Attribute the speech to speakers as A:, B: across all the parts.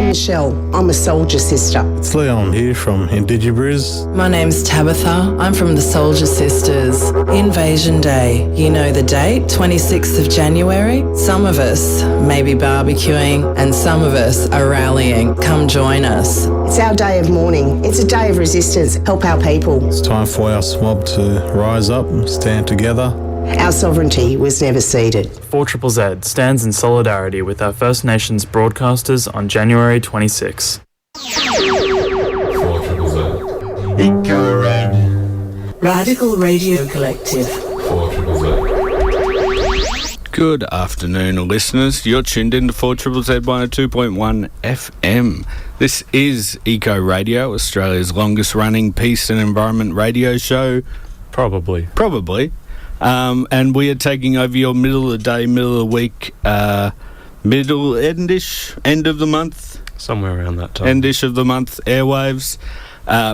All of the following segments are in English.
A: I'm Michelle. I'm a soldier sister.
B: It's Leon here from Indigibris.
C: My name's Tabitha. I'm from the Soldier Sisters. Invasion Day. You know the date, 26th of January? Some of us may be barbecuing and some of us are rallying. Come join us.
A: It's our day of mourning. It's a day of resistance. Help our people.
B: It's time for our mob to rise up and stand together.
A: Our sovereignty was never ceded.
D: 4ZZZ stands in solidarity with our First Nations broadcasters on January 26.
E: 4ZZZ. Eco Radio.
C: Radical Radio Collective.
E: 4ZZZ.
F: Good afternoon, listeners. You're tuned in to 4ZZZ 102.1 FM. This is Eco Radio, Australia's longest running peace and environment radio show.
D: Probably.
F: And we are taking over your middle of the day, middle of the week, end of the month.
D: Somewhere around that time.
F: Endish of the month airwaves.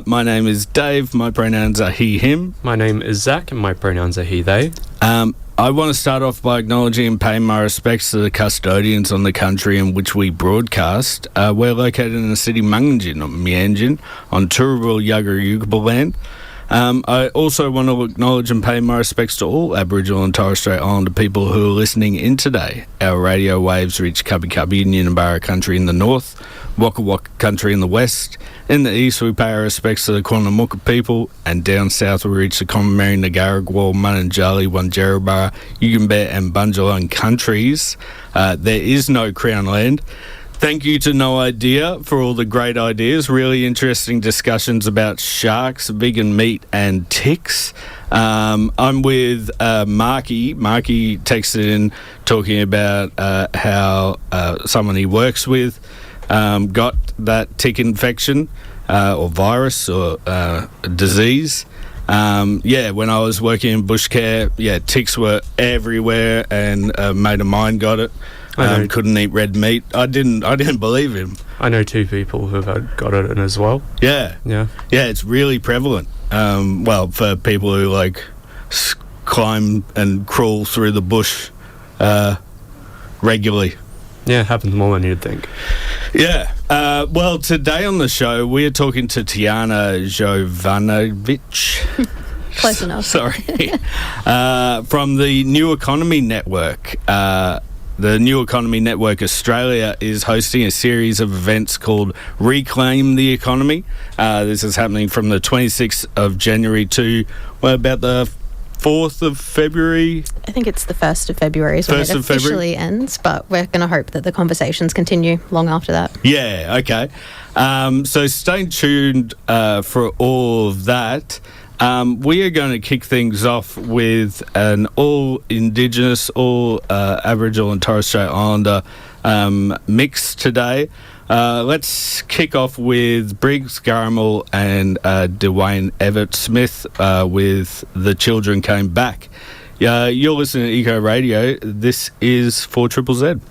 F: My name is Dave. My pronouns are he, him.
D: My name is Zack and my pronouns are he, they.
F: I want to start off by acknowledging and paying my respects to the custodians on the country in which we broadcast. We're located in the city Mungin, or Mianjin, on Turrbal Yuggera land. I also want to acknowledge and pay my respects to all Aboriginal and Torres Strait Islander people who are listening in today. Our radio waves reach Cubby Cubby and Yinambara country in the north, Waka Waka country in the west. In the east, we pay our respects to the Quannamucka people, and down south we reach the Commonwealth, Nagaragwal, Mununjali, Wanjerabara, Yugambeh and Bunjalung countries. There is no Crown land. Thank you to No Idea for all the great ideas. Really interesting discussions about sharks, vegan meat, and ticks. I'm with Marky. Marky texted in talking about how someone he works with got that tick infection or virus or disease. When I was working in Bushcare, ticks were everywhere, and a mate of mine got it. Couldn't eat red meat. I didn't believe him.
D: I know two people who've got it as well.
F: Yeah, it's really prevalent. For people who climb and crawl through the bush regularly.
D: Yeah, it happens more than you'd think.
F: Yeah. Today on the show, we are talking to Tiyana Jovanovic.
G: Close enough.
F: Sorry. From the New Economy Network. The New Economy Network Australia is hosting a series of events called Reclaim the Economy. This is happening from the 26th of January to, about the 4th of February?
G: I think it's the 1st of February is when it officially ends, but we're going to hope that the conversations continue long after that.
F: Yeah, okay. So stay tuned for all of that. We are going to kick things off with an all-Indigenous, all-Aboriginal and Torres Strait Islander mix today. Let's kick off with Briggs Garamel and Dwayne Everett-Smith with The Children Came Back. You're listening to Eco Radio. This is 4ZZZ.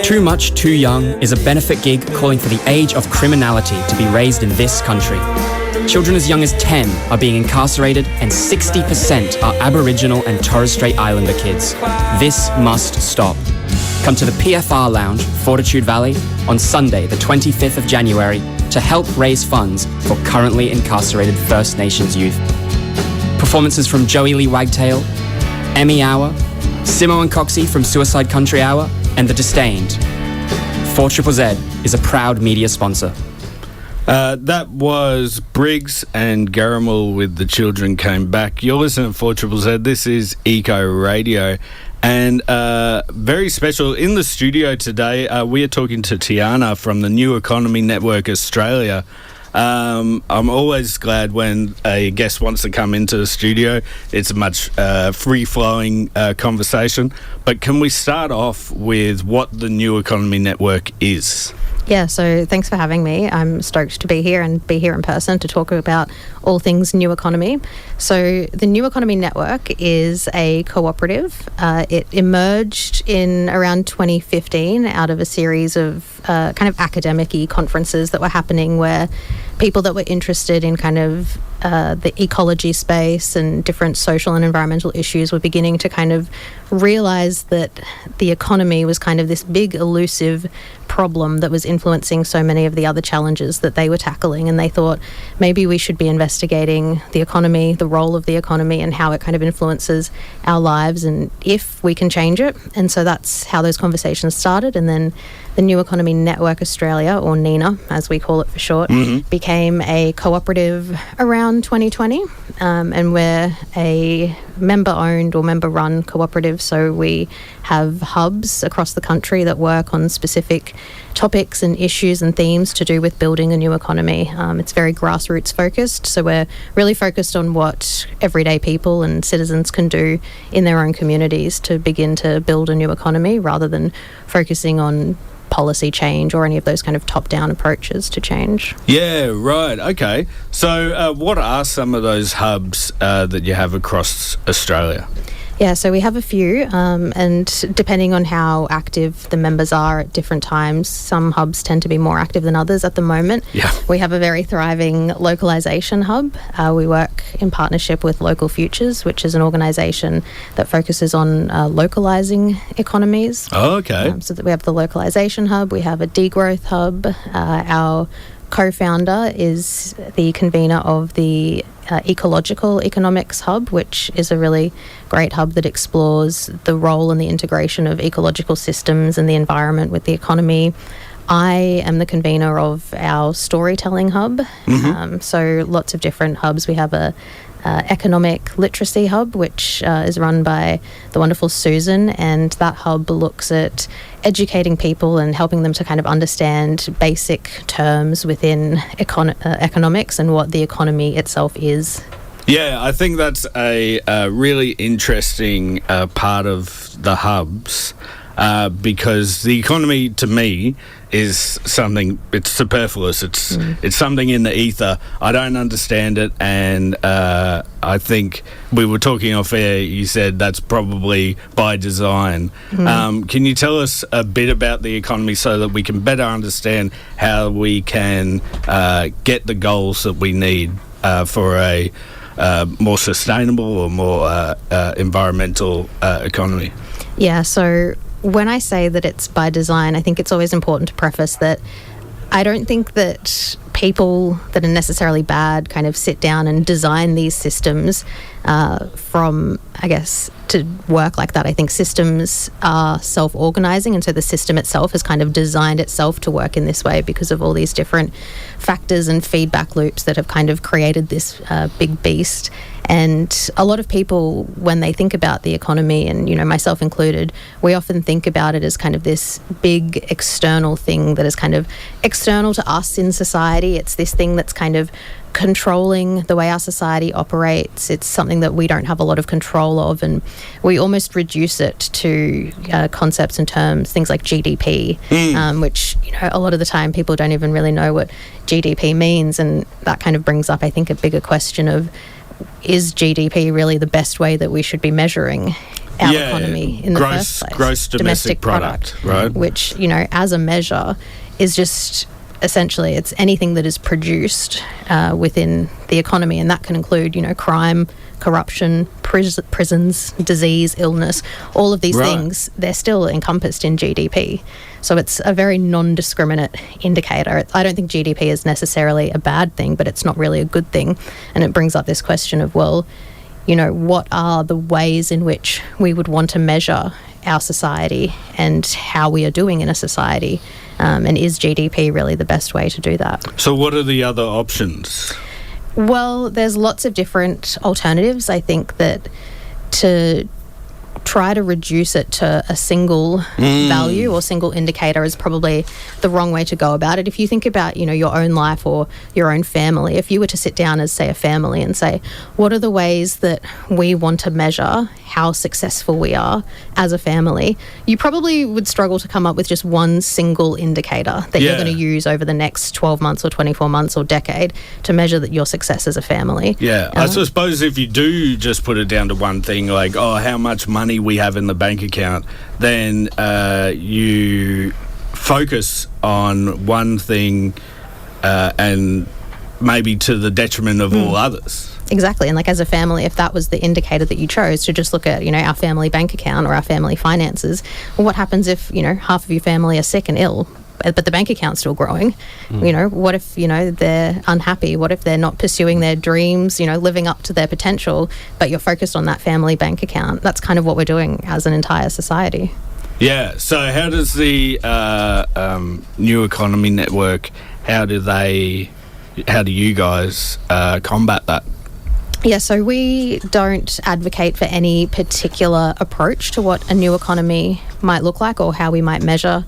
H: Too Much, Too Young is a benefit gig calling for the age of criminality to be raised in this country. Children as young as 10 are being incarcerated and 60% are Aboriginal and Torres Strait Islander kids. This must stop. Come to the PFR Lounge, Fortitude Valley, on Sunday, the 25th of January, to help raise funds for currently incarcerated First Nations youth. Performances from Joey Lee Wagtail, Emmy Hour, Simo and Coxie from Suicide Country Hour, and The Disdained. 4ZZZ is a proud media sponsor.
F: That was Briggs and Garamel with The Children Came Back. You're listening to 4ZZZ. This is Eco Radio. And very special in the studio today, we are talking to Tiyana from the New Economy Network Australia. I'm always glad when a guest wants to come into the studio. It's a much free-flowing conversation. But can we start off with what the New Economy Network is?
G: Yeah, so thanks for having me. I'm stoked to be here and be here in person to talk about all things New Economy. So the New Economy Network is a cooperative. It emerged in around 2015 out of a series of kind of academic-y conferences that were happening where people that were interested in kind of the ecology space and different social and environmental issues were beginning to kind of realise that the economy was kind of this big, elusive problem that was influencing so many of the other challenges that they were tackling, and they thought maybe we should be investigating the economy, the role of the economy, and how it kind of influences our lives, and if we can change it. And so that's how those conversations started. And then the New Economy Network Australia, or NENA as we call it for short, became a cooperative around 2020, and we're a member-owned or member-run cooperative, so we have hubs across the country that work on specific topics and issues and themes to do with building a new economy. It's very grassroots focused, so we're really focused on what everyday people and citizens can do in their own communities to begin to build a new economy, rather than focusing on policy change or any of those kind of top-down approaches to change.
F: Yeah, right. Okay. So what are some of those hubs that you have across Australia?
G: Yeah, so we have a few, and depending on how active the members are at different times, some hubs tend to be more active than others. At the moment, we have a very thriving localisation hub. We work in partnership with Local Futures, which is an organisation that focuses on localising economies.
F: Oh, okay.
G: So that we have the localisation hub, we have a degrowth hub. Our co-founder is the convener of the Ecological Economics Hub, which is a really great hub that explores the role and the integration of ecological systems and the environment with the economy. I am the convener of our Storytelling Hub, so lots of different hubs. We have a economic literacy hub, which is run by the wonderful Susan, and that hub looks at educating people and helping them to kind of understand basic terms within economics and what the economy itself is.
F: Yeah, I think that's a really interesting part of the hubs, because the economy, to me, is something, it's superfluous. It's something in the ether. I don't understand it, and I think we were talking off air, you said that's probably by design. Can you tell us a bit about the economy so that we can better understand how we can get the goals that we need for a more sustainable or more environmental economy?
G: Yeah, so when I say that it's by design, I think it's always important to preface that I don't think that people that are necessarily bad kind of sit down and design these systems from, I guess, to work like that. I think systems are self-organising, and so the system itself has kind of designed itself to work in this way because of all these different factors and feedback loops that have kind of created this big beast. And a lot of people, when they think about the economy, and, you know, myself included, we often think about it as kind of this big external thing that is kind of external to us in society. It's this thing that's kind of controlling the way our society operates. It's something that we don't have a lot of control of, and we almost reduce it to concepts and terms, things like GDP, which, you know, a lot of the time people don't even really know what GDP means, and that kind of brings up, I think, a bigger question of, is GDP really the best way that we should be measuring our economy in the first place?
F: Gross domestic product, right?
G: Which, you know, as a measure is just essentially, it's anything that is produced within the economy, and that can include, you know, crime, corruption, prisons, disease, illness, all of these things. They're still encompassed in GDP. So it's a very non-discriminate indicator. I don't think GDP is necessarily a bad thing, but it's not really a good thing. And it brings up this question of, well, you know, what are the ways in which we would want to measure our society and how we are doing in a society? And is GDP really the best way to do that?
F: So what are the other options?
G: Well, there's lots of different alternatives. I think that to try to reduce it to a single value or single indicator is probably the wrong way to go about it. If you think about, you know, your own life or your own family, if you were to sit down as, say, a family and say, what are the ways that we want to measure how successful we are as a family, you probably would struggle to come up with just one single indicator that you're going to use over the next 12 months or 24 months or decade to measure that your success as a family.
F: Yeah, I suppose if you do just put it down to one thing, like, oh, how much money we have in the bank account, then you focus on one thing and maybe to the detriment of all others.
G: Exactly. And like, as a family, if that was the indicator that you chose to just look at, you know, our family bank account or our family finances, well, what happens if, you know, half of your family are sick and ill? but the bank account's still growing. You know, what if, you know, they're unhappy? What if they're not pursuing their dreams, you know, living up to their potential, but you're focused on that family bank account? That's kind of what we're doing as an entire society.
F: Yeah, so how does the New Economy Network, how do you guys combat that?
G: Yeah, so we don't advocate for any particular approach to what a new economy might look like or how we might measure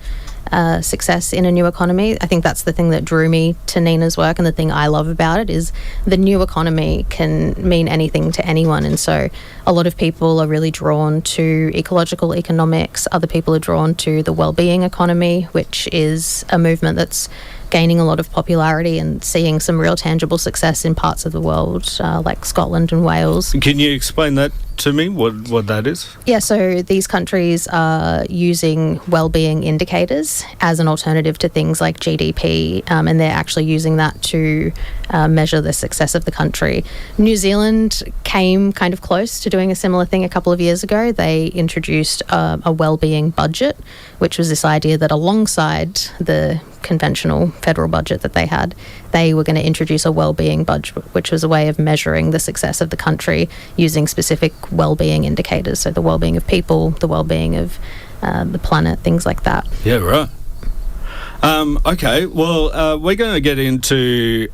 G: success in a new economy. I think that's the thing that drew me to NENA's work, and the thing I love about it is the new economy can mean anything to anyone. And so a lot of people are really drawn to ecological economics. Other people are drawn to the well-being economy, which is a movement that's gaining a lot of popularity and seeing some real tangible success in parts of the world, like Scotland and Wales.
F: Can you explain that to me, what that is?
G: Yeah, so these countries are using well-being indicators as an alternative to things like GDP, and they're actually using that to measure the success of the country. New Zealand came kind of close to doing a similar thing a couple of years ago. They introduced a well-being budget, which was this idea that alongside the conventional federal budget that they had, they were going to introduce a well-being budget, which was a way of measuring the success of the country using specific well-being indicators. So the well-being of people, the well-being of the planet, things like that.
F: Yeah, right. Okay, well, we're going to get into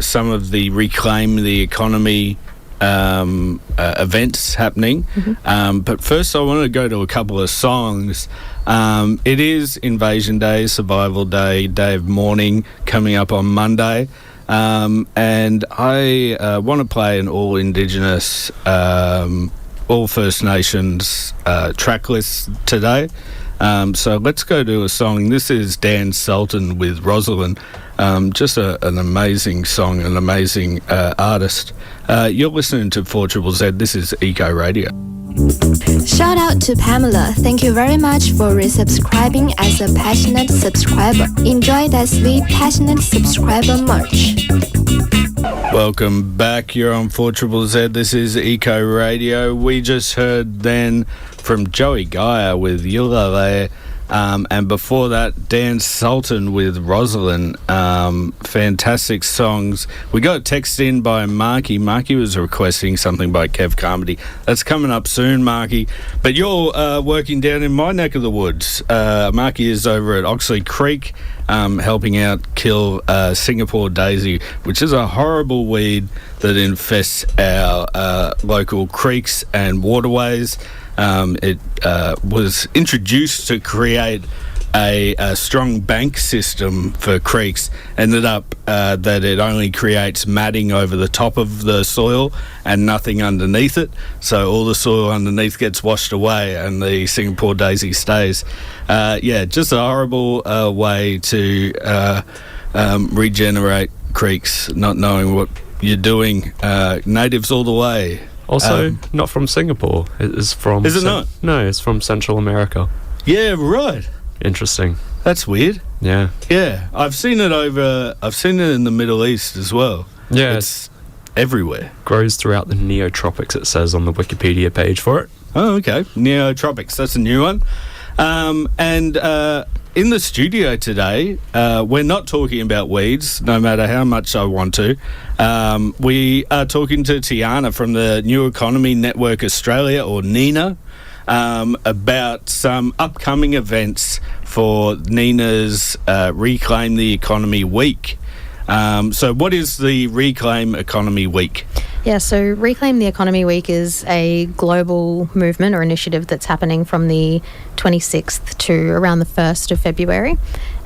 F: some of the Reclaim the Economy events happening. But first I want to go to a couple of songs. It is Invasion Day, Survival Day, Day of Mourning coming up on Monday. And I want to play an all Indigenous, all First Nations track list today. So let's go to a song. This is Dan Sultan with Rosalind. Just an amazing song, an amazing artist. You're listening to 4ZZZ. This is Eco Radio.
I: Shout out to Pamela. Thank you very much for resubscribing as a passionate subscriber. Enjoy that sweet passionate subscriber merch.
F: Welcome back. You're on 4ZZZ. This is Eco Radio. We just heard then from Joey Geyer with Yoorala, and before that, Dan Sultan with Rosalind. Fantastic songs. We got a text in by Marky. Marky was requesting something by Kev Carmody. That's coming up soon, Marky. But you're working down in my neck of the woods. Marky is over at Oxley Creek, helping out kill Singapore daisy, which is a horrible weed that infests our local creeks and waterways. It was introduced to create a strong bank system for creeks. Ended up that it only creates matting over the top of the soil and nothing underneath it. So all the soil underneath gets washed away and the Singapore daisy stays. Just a horrible way to regenerate creeks, not knowing what you're doing. Natives all the way.
J: Also, not from Singapore. It is from...
F: Is it not?
J: No, it's from Central America.
F: Yeah, right.
J: Interesting.
F: That's weird.
J: Yeah.
F: Yeah, I've seen it in the Middle East as well.
J: Yeah.
F: It's everywhere.
J: Grows throughout the neotropics, it says on the Wikipedia page for it.
F: Oh, okay. Neotropics, that's a new one. In the studio today, we're not talking about weeds, no matter how much I want to. We are talking to Tiyana from the New Economy Network Australia, or NENA, about some upcoming events for NENA's Reclaim the Economy Week. So what is the Reclaim Economy Week?
G: Yeah, so Reclaim the Economy Week is a global movement or initiative that's happening from the 26th to around the 1st of February.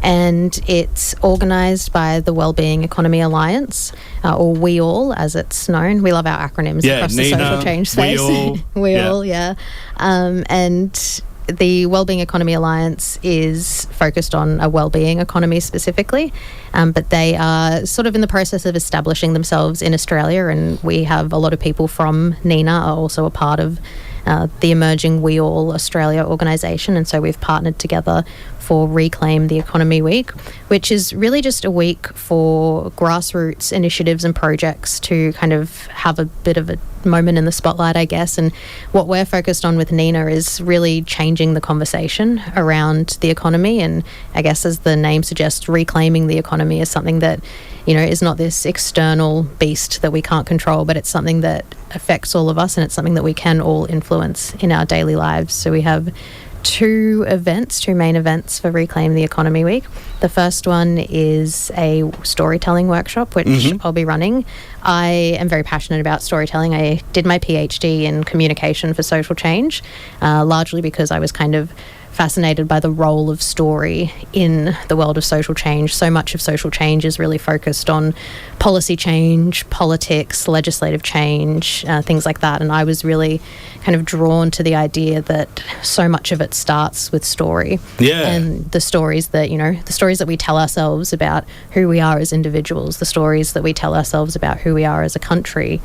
G: And it's organised by the Wellbeing Economy Alliance, or We All, as it's known. We love our acronyms across
F: NENA,
G: the social change space. We All, yeah. And the Wellbeing Economy Alliance is focused on a wellbeing economy specifically, but they are sort of in the process of establishing themselves in Australia, and we have a lot of people from NENA are also a part of the emerging We All Australia organisation, and so we've partnered together for Reclaim the Economy Week, which is really just a week for grassroots initiatives and projects to kind of have a bit of a moment in the spotlight, I guess. And what we're focused on with NENA is really changing the conversation around the economy. And I guess, as the name suggests, reclaiming the economy is something that, is not this external beast that we can't control, but it's something that affects all of us, and it's something that we can all influence in our daily lives. So we have two main events for Reclaim the Economy Week. The first one is a storytelling workshop, which I'll be running. I am very passionate about storytelling. I did my PhD in communication for social change, largely because I was kind of fascinated by the role of story in the world of social change. So much of social change is really focused on policy change, politics, legislative change, things like that. And I was really kind of drawn to the idea that so much of it starts with story.
F: Yeah.
G: And the stories that, the stories that we tell ourselves about who we are as individuals, the stories that we tell ourselves about who we are as a country.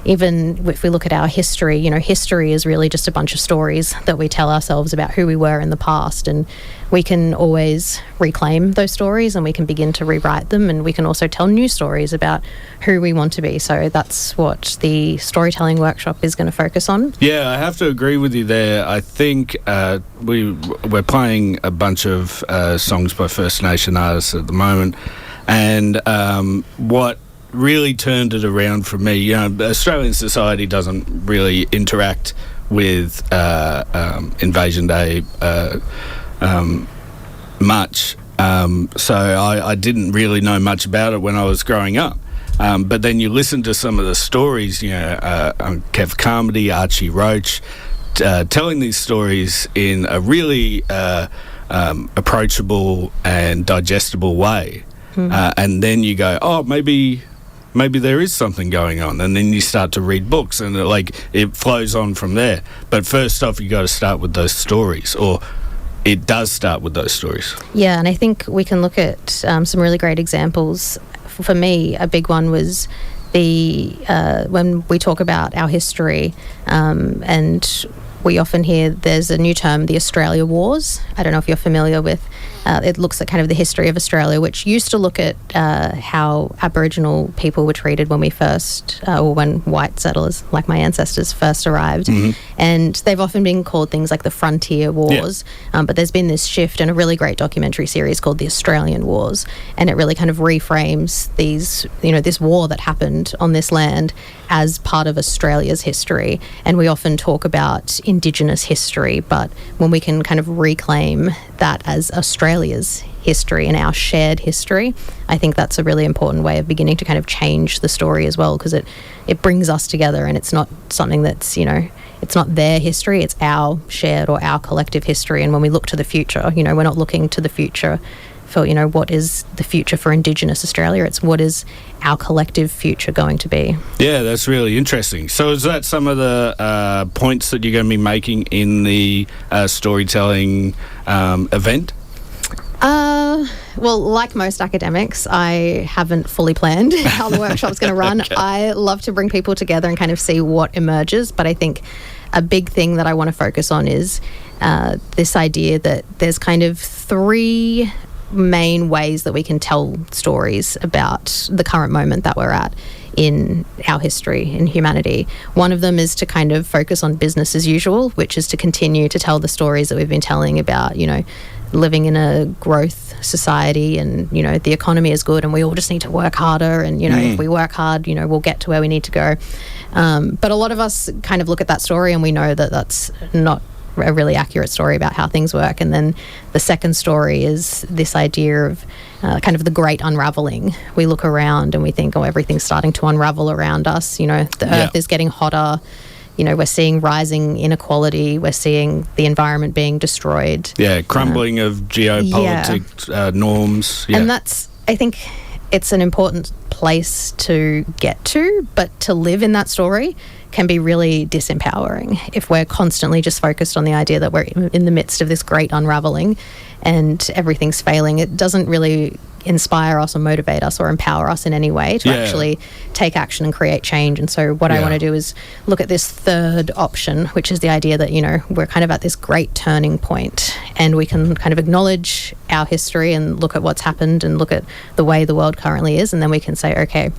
G: Even if we look at our history, history is really just a bunch of stories that we tell ourselves about who we were in the past, and we can always reclaim those stories and we can begin to rewrite them, and we can also tell new stories about who we want to be. So that's what the storytelling workshop is going to focus on.
F: Yeah, I have to agree with you there. I think we're playing a bunch of songs by First Nation artists at the moment, and what really turned it around for me, Australian society doesn't really interact with Invasion Day much, so I didn't really know much about it when I was growing up. But then you listen to some of the stories, Kev Carmody, Archie Roach, telling these stories in a really approachable and digestible way. And then you go, oh, maybe there is something going on, and then you start to read books, and it flows on from there. But first off, you got to start with those stories, or it does start with those stories.
G: Yeah, and I think we can look at some really great examples. For me, a big one was when we talk about our history, and we often hear there's a new term, the Australia Wars. I don't know if you're familiar with. It looks at kind of the history of Australia, which used to look at how Aboriginal people were treated when we first, or when white settlers, like my ancestors, first arrived. And they've often been called things like the Frontier Wars. Yeah. But there's been this shift, and a really great documentary series called The Australian Wars. And it really kind of reframes this war that happened on this land as part of Australia's history. And we often talk about Indigenous history, but when we can kind of reclaim that as Australia's history and our shared history, I think that's a really important way of beginning to kind of change the story as well, because it brings us together, and it's not something that's, it's not their history, it's our shared or our collective history. And when we look to the future, we're not looking to the future for, what is the future for Indigenous Australia, it's what is our collective future going to be. Yeah,
F: that's really interesting. So is that some of the points that you're going to be making in the storytelling event?
G: Well, like most academics, I haven't fully planned how the workshop's going to run. Okay. I love to bring people together and kind of see what emerges, but I think a big thing that I want to focus on is this idea that there's kind of three main ways that we can tell stories about the current moment that we're at in our history, in humanity. One of them is to kind of focus on business as usual, which is to continue to tell the stories that we've been telling about, living in a growth society, and, the economy is good and we all just need to work harder, and, if we work hard, we'll get to where we need to go. But a lot of us kind of look at that story and we know that that's not a really accurate story about how things work. And then the second story is this idea of kind of the great unraveling. We look around and we think, oh, everything's starting to unravel around us. The earth is getting hotter. We're seeing rising inequality. We're seeing the environment being destroyed.
F: Yeah, crumbling of geopolitics norms. Yeah.
G: And that's, I think, it's an important place to get to, but to live in that story can be really disempowering if we're constantly just focused on the idea that we're in the midst of this great unraveling and everything's failing. It doesn't really inspire us or motivate us or empower us in any way to actually take action and create change. And so what I want to do is look at this third option, which is the idea that, we're kind of at this great turning point, and we can kind of acknowledge our history and look at what's happened and look at the way the world currently is, and then we can say, okay,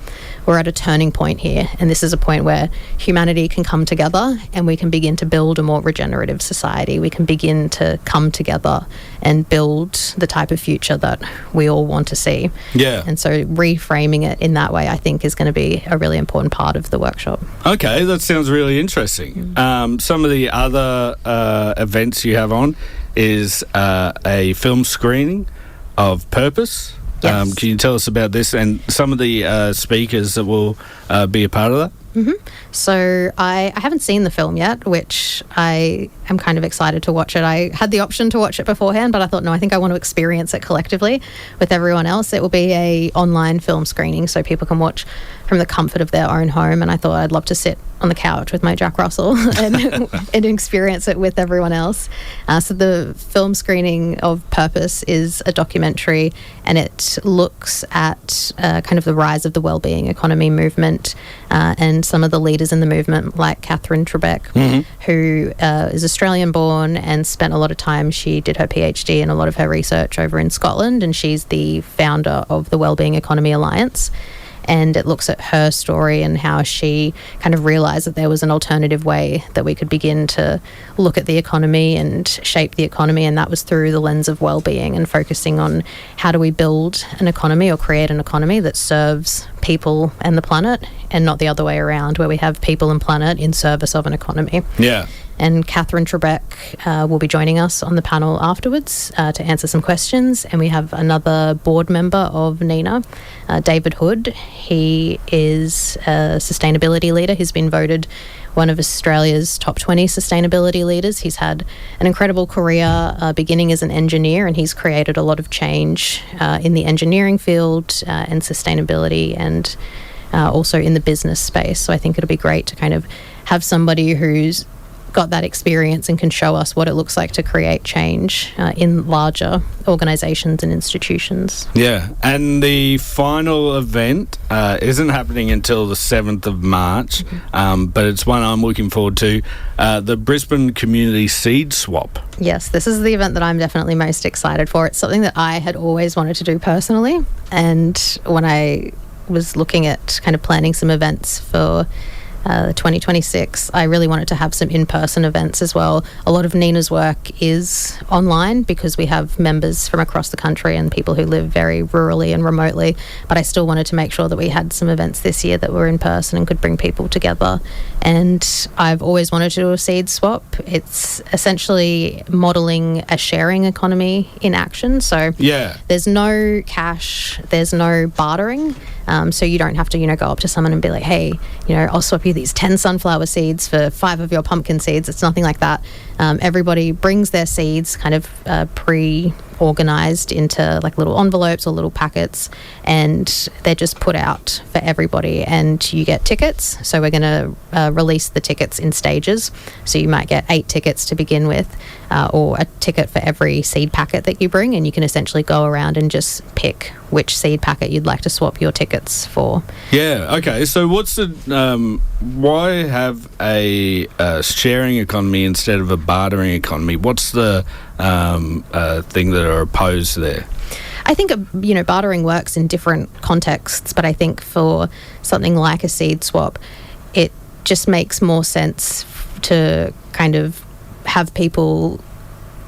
G: we're at a turning point here, and this is a point where humanity humanity can come together and we can begin to build a more regenerative society. We can begin to come together and build the type of future that we all want to see.
F: Yeah.
G: And so reframing it in that way, I think, is going to be a really important part of the workshop.
F: Okay, that sounds really interesting. Some of the other events you have on is a film screening of Purpose.
G: Yes.
F: Can you tell us about this and some of the speakers that will be a part of that?
G: So I haven't seen the film yet, which I am kind of excited to watch it. I had the option to watch it beforehand, but I thought, no, I think I want to experience it collectively with everyone else. It will be a online film screening, so people can watch from the comfort of their own home. And I thought I'd love to sit on the couch with my Jack Russell and experience it with everyone else. So the film screening of Purpose is a documentary, and it looks at kind of the rise of the wellbeing economy movement and some of the leaders in the movement, like Catherine Trebek, who is Australian born and spent a lot of time. She did her PhD and a lot of her research over in Scotland, and she's the founder of the Wellbeing Economy Alliance. And it looks at her story and how she kind of realised that there was an alternative way that we could begin to look at the economy and shape the economy, and that was through the lens of well-being and focusing on how do we build an economy or create an economy that serves people and the planet, and not the other way around, where we have people and planet in service of an economy.
F: Yeah.
G: And Catherine Trebek will be joining us on the panel afterwards to answer some questions. And we have another board member of NENA, David Hood. He is a sustainability leader. He's been voted one of Australia's top 20 sustainability leaders. He's had an incredible career beginning as an engineer, and he's created a lot of change in the engineering field and sustainability, and also in the business space. So I think it'll be great to kind of have somebody who's got that experience and can show us what it looks like to create change in larger organisations and institutions.
F: Yeah, and the final event isn't happening until the 7th of March, but it's one I'm looking forward to, the Brisbane Community Seed Swap.
G: Yes, this is the event that I'm definitely most excited for. It's something that I had always wanted to do personally, and when I was looking at kind of planning some events for 2026, I really wanted to have some in-person events as well. A lot of NENA's work is online because we have members from across the country and people who live very rurally and remotely, but I still wanted to make sure that we had some events this year that were in person and could bring people together. And I've always wanted to do a seed swap. It's essentially modelling a sharing economy in action. So there's no cash, there's no bartering. So you don't have to, go up to someone and be like, hey, I'll swap you these 10 sunflower seeds for 5 of your pumpkin seeds. It's nothing like that. Everybody brings their seeds kind of pre-organised into like little envelopes or little packets, and they're just put out for everybody, and you get tickets. So we're going to release the tickets in stages. So you might get 8 tickets to begin with, or a ticket for every seed packet that you bring, and you can essentially go around and just pick which seed packet you'd like to swap your tickets for.
F: Yeah, okay. So what's the why have a sharing economy instead of a bartering economy? What's the thing that are opposed there?
G: I think, bartering works in different contexts, but I think for something like a seed swap, it just makes more sense to kind of have people,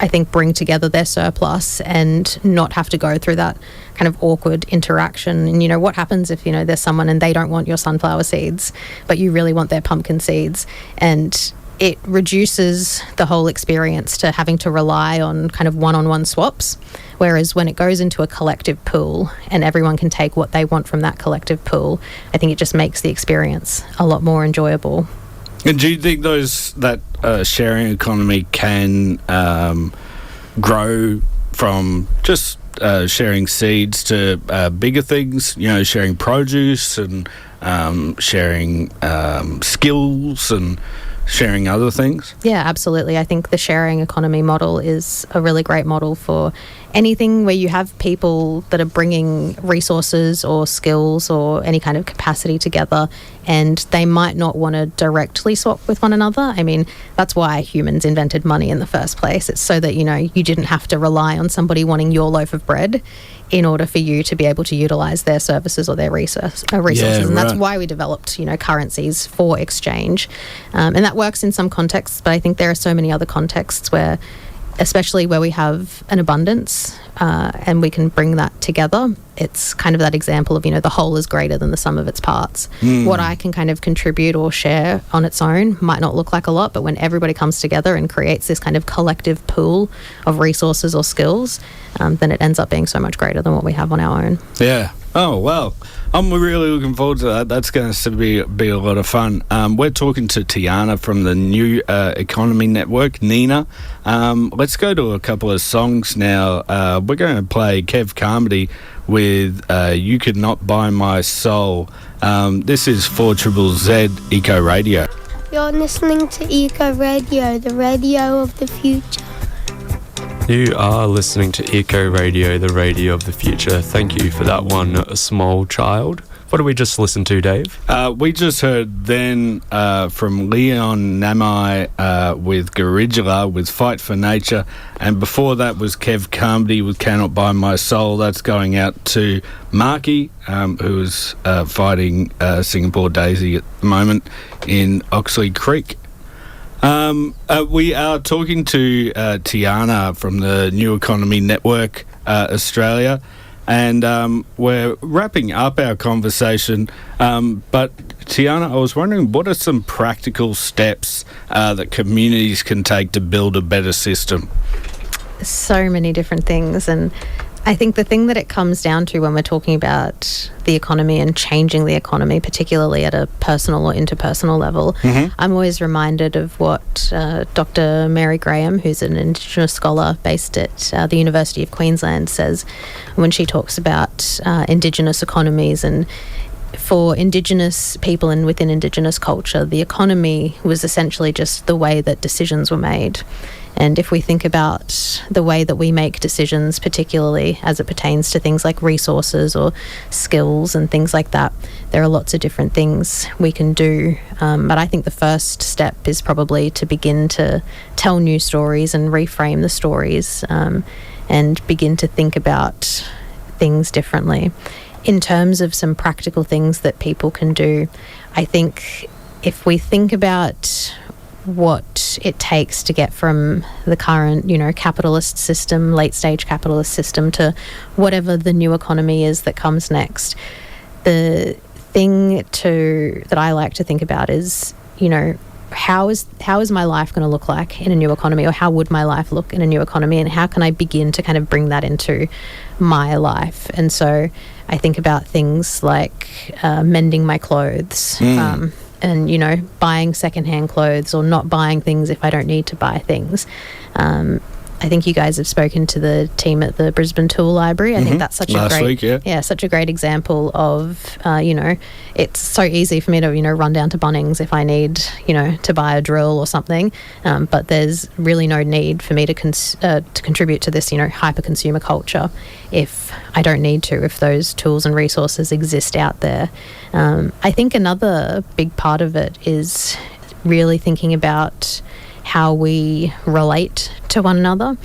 G: I think, bring together their surplus and not have to go through that kind of awkward interaction. And, what happens if, there's someone and they don't want your sunflower seeds, but you really want their pumpkin seeds, and it reduces the whole experience to having to rely on kind of one-on-one swaps. Whereas when it goes into a collective pool and everyone can take what they want from that collective pool, I think it just makes the experience a lot more enjoyable.
F: And do you think that sharing economy can grow from just sharing seeds to bigger things, sharing produce and sharing skills and sharing other things?
G: Yeah, absolutely. I think the sharing economy model is a really great model for anything where you have people that are bringing resources or skills or any kind of capacity together, and they might not want to directly swap with one another. I mean, that's why humans invented money in the first place. It's so that, you didn't have to rely on somebody wanting your loaf of bread in order for you to be able to utilize their services or their resources. And that's why we developed, currencies for exchange. And that works in some contexts, but I think there are so many other contexts where, especially where we have an abundance and we can bring that together, it's kind of that example of, the whole is greater than the sum of its parts. What I can kind of contribute or share on its own might not look like a lot, but when everybody comes together and creates this kind of collective pool of resources or skills, then it ends up being so much greater than what we have on our own.
F: Yeah. Oh, well, I'm really looking forward to that. That's going to be a lot of fun. We're talking to Tiyana from the New Economy Network, NENA. Let's go to a couple of songs now. We're going to play Kev Carmody with You Could Not Buy My Soul. This is 4ZZZ Eco Radio.
I: You're listening to Eco Radio, the radio of the future.
J: You are listening to Eco Radio, the radio of the future. Thank you for that one, A Small Child. What did we just listen to, Dave?
F: We just heard then from Leon Namai with Goridula with Fight for Nature, and before that was Kev Carmody with Cannot Buy My Soul. That's going out to Marky, who is fighting Singapore Daisy at the moment in Oxley Creek. We are talking to Tiyana from the New Economy Network Australia, and we're wrapping up our conversation. But Tiyana, I was wondering, what are some practical steps that communities can take to build a better system?
G: So many different things, and I think the thing that it comes down to when we're talking about the economy and changing the economy, particularly at a personal or interpersonal level, I'm always reminded of what Dr. Mary Graham, who's an Indigenous scholar based at the University of Queensland, says when she talks about Indigenous economies. And for Indigenous people and within Indigenous culture, the economy was essentially just the way that decisions were made. And if we think about the way that we make decisions, particularly as it pertains to things like resources or skills and things like that, there are lots of different things we can do. But I think the first step is probably to begin to tell new stories and reframe the stories and begin to think about things differently. In terms of some practical things that people can do, I think if we think about what it takes to get from the current, capitalist system, late stage capitalist system, to whatever the new economy is that comes next. The thing that I like to think about is, how is my life going to look like in a new economy, or how would my life look in a new economy, and how can I begin to kind of bring that into my life? And so I think about things like mending my clothes, and, buying secondhand clothes, or not buying things if I don't need to buy things. I think you guys have spoken to the team at the Brisbane Tool Library. I think that's such such a great example of, it's so easy for me to, run down to Bunnings if I need, to buy a drill or something. But there's really no need for me to contribute to this, hyper-consumer culture if I don't need to, if those tools and resources exist out there. I think another big part of it is really thinking about how we relate to one another.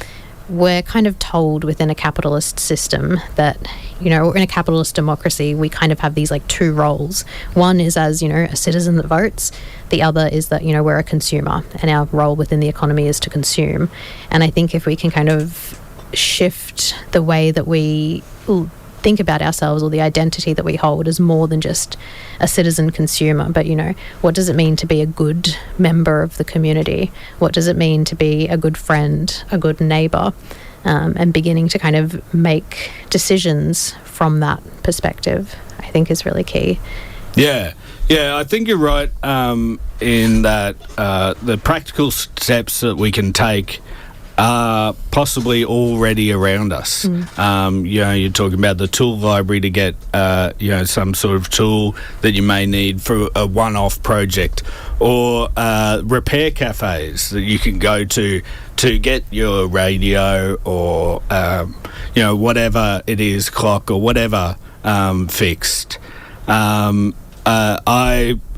G: We're kind of told within a capitalist system that, in a capitalist democracy, we kind of have these like two roles. One is as, a citizen that votes. The other is that, we're a consumer, and our role within the economy is to consume. And I think if we can kind of shift the way that we think about ourselves, or the identity that we hold, as more than just a citizen consumer, but what does it mean to be a good member of the community? What does it mean to be a good friend, a good neighbour? And beginning to kind of make decisions from that perspective, I think is really key.
F: Yeah, I think you're right in that the practical steps that we can take are possibly already around us. You're talking about the tool library to get, some sort of tool that you may need for a one-off project, or repair cafes that you can go to get your radio or, whatever it is, clock or whatever, fixed.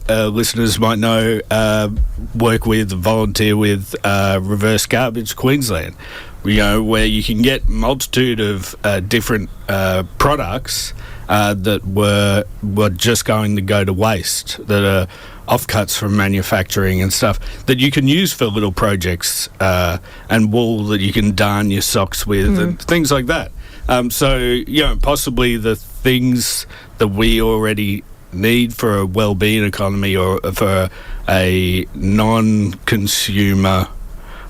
F: Listeners might know, volunteer with Reverse Garbage Queensland, where you can get multitude of different products that were just going to go to waste, that are offcuts from manufacturing and stuff that you can use for little projects, and wool that you can darn your socks with and things like that. Possibly the things that we already need for a well-being economy, or for a non-consumer,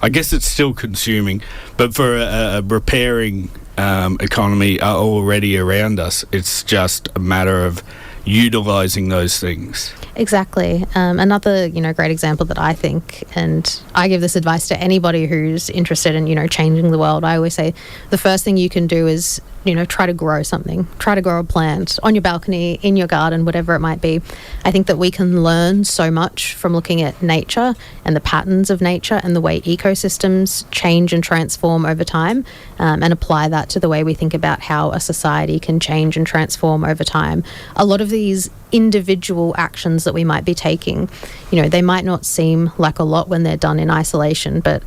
F: I guess it's still consuming, but for a repairing economy, are already around us. It's just a matter of utilising those things.
G: Exactly. Another, great example that I think, and I give this advice to anybody who's interested in, changing the world. I always say the first thing you can do is, try to grow something. Try to grow a plant on your balcony, in your garden, whatever it might be. I think that we can learn so much from looking at nature and the patterns of nature and the way ecosystems change and transform over time, and apply that to the way we think about how a society can change and transform over time. A lot of these individual actions that we might be taking, they might not seem like a lot when they're done in isolation, but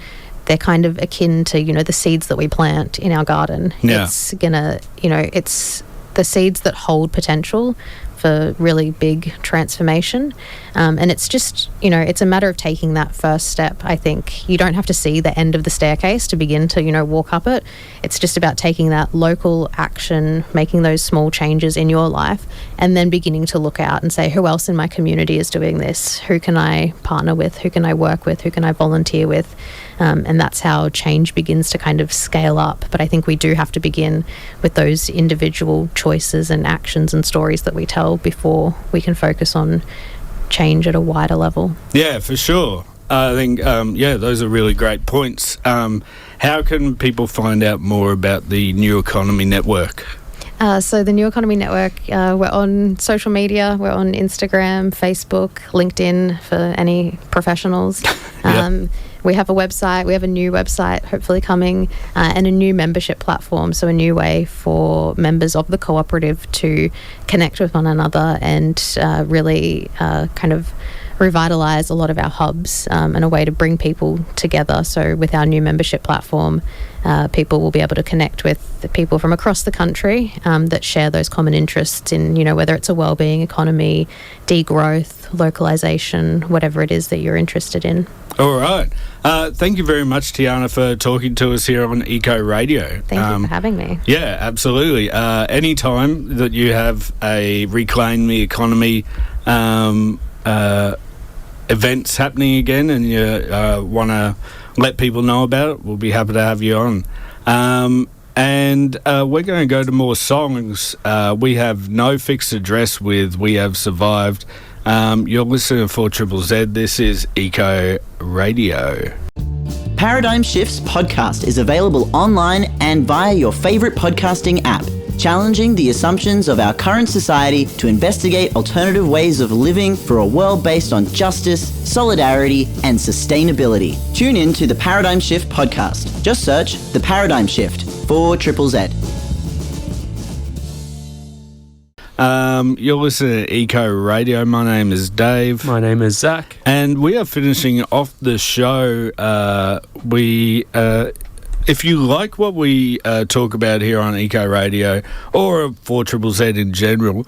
G: they're kind of akin to, the seeds that we plant in our garden.
F: Yeah.
G: It's gonna, it's the seeds that hold potential for really big transformation. And it's just, it's a matter of taking that first step, I think. You don't have to see the end of the staircase to begin to, walk up it. It's just about taking that local action, making those small changes in your life, and then beginning to look out and say, who else in my community is doing this? Who can I partner with? Who can I work with? Who can I volunteer with? And that's how change begins to kind of scale up. But I think we do have to begin with those individual choices and actions and stories that we tell before we can focus on change at a wider level.
F: Yeah, for sure. I think, those are really great points. How can people find out more about the New Economy Network?
G: So the New Economy Network, we're on social media. We're on Instagram, Facebook, LinkedIn for any professionals. We have a website. We have a new website hopefully coming, and a new membership platform. So a new way for members of the cooperative to connect with one another and really kind of revitalise a lot of our hubs, and a way to bring people together. So with our new membership platform, people will be able to connect with the people from across the country that share those common interests in, whether it's a wellbeing economy, degrowth, localisation, whatever it is that you're interested in.
F: All right. Thank you very much, Tiyana, for talking to us here on Eco Radio.
G: Thank you for having me.
F: Yeah, absolutely. Any time that you have a Reclaim the Economy events happening again and you want to let people know about it, we'll be happy to have you on. And we're going to go to more songs. We have No Fixed Address with We Have Survived. You're listening to 4ZZZ. This is Eco Radio.
K: Paradigm Shift's podcast is available online and via your favourite podcasting app, challenging the assumptions of our current society to investigate alternative ways of living for a world based on justice, solidarity and sustainability. Tune in to the Paradigm Shift podcast. Just search The Paradigm Shift, 4ZZZ.
F: You're listening to Eco Radio. My name is Dave.
J: My name is Zack.
F: And we are finishing off the show. If you like what we talk about here on Eco Radio or 4ZZZ in general,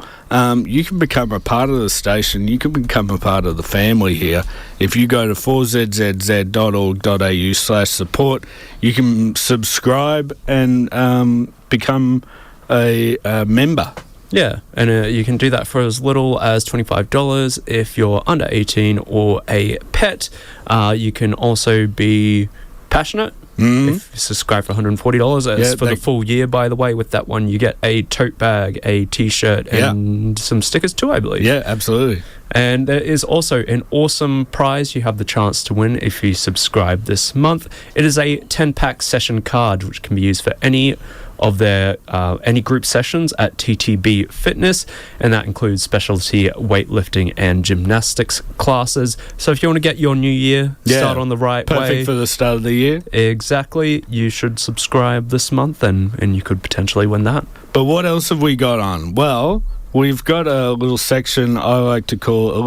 F: you can become a part of the station. You can become a part of the family here. If you go to 4zzz.org.au/support, you can subscribe and become a member.
J: Yeah, and you can do that for as little as $25 if you're under 18 or a pet. You can also be passionate. If you subscribe for $140 for the full year, by the way. With that one, you get a tote bag, a T-shirt, and some stickers too, I believe.
F: Yeah, absolutely.
J: And there is also an awesome prize you have the chance to win if you subscribe this month. It is a 10-pack session card, which can be used for any of their any group sessions at TTB Fitness, and that includes specialty weightlifting and gymnastics classes. So if you want to get your new year start on the right way,
F: perfect for the start of the year.
J: Exactly, you should subscribe this month, and you could potentially win that.
F: But what else have we got on? Well, we've got a little segment I like to call the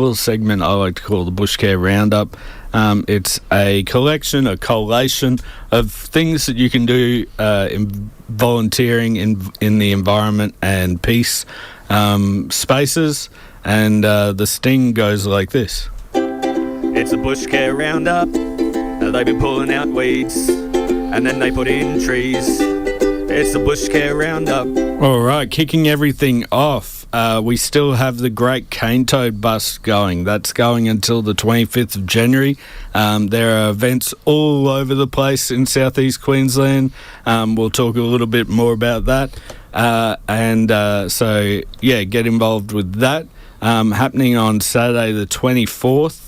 F: Bushcare Roundup. It's a collation of things that you can do in volunteering in the environment and peace spaces, and the sting goes like this.
L: It's a Bushcare Roundup. They've been pulling out weeds and then they put in trees. It's the Bushcare Roundup.
F: All right, kicking everything off, we still have the Great Cane Toad Bus going. That's going until the 25th of January. There are events all over the place in southeast Queensland. We'll talk a little bit more about that. So get involved with that. Happening on Saturday the 24th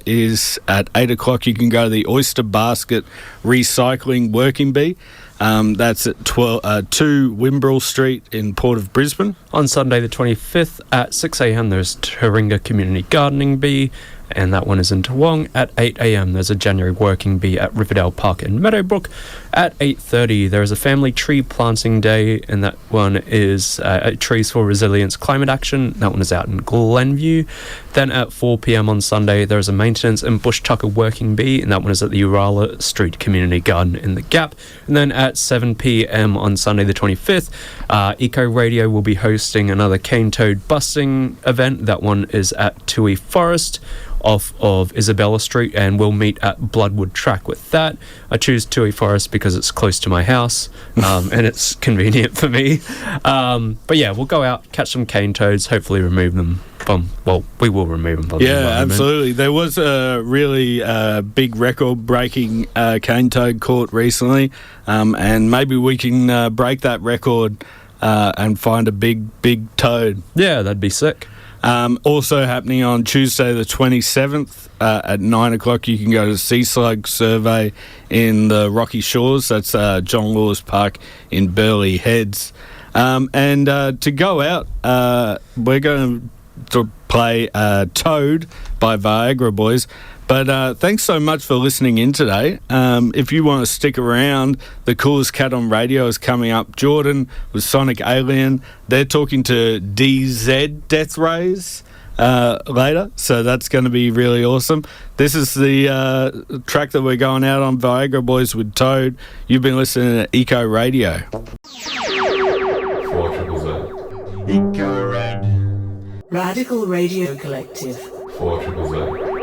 F: is at 8 o'clock. You can go to the Oyster Basket Recycling Working Bee. That's at 2 Whimbrel Street in Port of Brisbane.
J: On Sunday the 25th at 6 a.m. there's Taringa Community Gardening Bee, and that one is in Toowong. At 8 a.m. there's a January Working Bee at Riverdale Park in Meadowbrook. At 8:30 there is a Family Tree Planting Day, and that one is Trees for Resilience Climate Action. That one is out in Glenview. Then at 4 p.m. on Sunday there is a Maintenance and Bush Tucker Working Bee, and that one is at the Yoorala Street Community Garden in the Gap. And then at 7 p.m. on Sunday the 25th, Eco Radio will be hosting another cane toad busting event. That one is at Toohey Forest off of Isabella Street, and we'll meet at Bloodwood Track with that. I choose Toohey Forest because it's close to my house and it's convenient for me. But yeah, we'll go out, catch some cane toads, hopefully remove them from, we will remove them from the environment.
F: Absolutely. There was a really big record-breaking cane toad caught recently, and maybe we can break that record and find a big toad.
J: Yeah, that'd be sick.
F: Also happening on Tuesday the 27th at 9 o'clock, you can go to Sea Slug Survey in the Rocky Shores. That's John Lewis Park in Burleigh Heads. And to go out, we're going to play Toad by Viagra Boys. But thanks so much for listening in today. If you want to stick around, the coolest cat on radio is coming up. Jordan with Sonic Alien. They're talking to DZ Death Rays later, so that's going to be really awesome. This is the track that we're going out on, Viagra Boys with Toad. You've been listening to Eco Radio.
E: 4ZZZ. Eco Red.
C: Radical Radio Collective.
E: 4ZZZ.